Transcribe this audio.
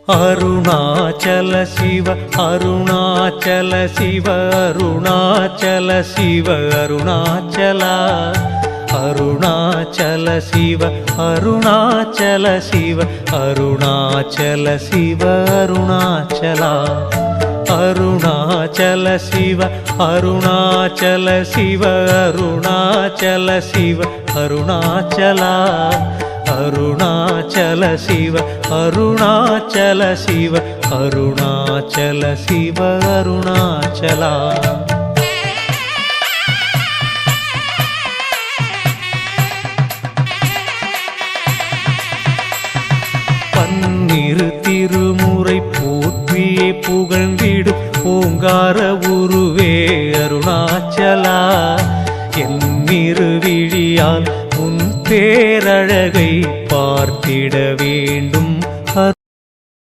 அருணாச்சல சிவ அருணாச்சல சிவ அருணாச்சல சிவ அருணாச்சலா அருணாச்சல சிவ அருணாச்சல சிவ அருணாச்சல சிவ அருணாச்சலா அருணாச்சல சிவ அருணாச்சல சிவ அருணாச்சல சிவ அருணாச்சலா அருணாச்சல சிவ அருணாச்சல சிவ அருணாச்சல சிவ அருணாச்சலா பன்னிரு திருமுறை போற்றியே புகழ்ந்திடும் ஓங்கார உருவே அருணாச்சலா என் இருவிழியால் உன் பேரழகை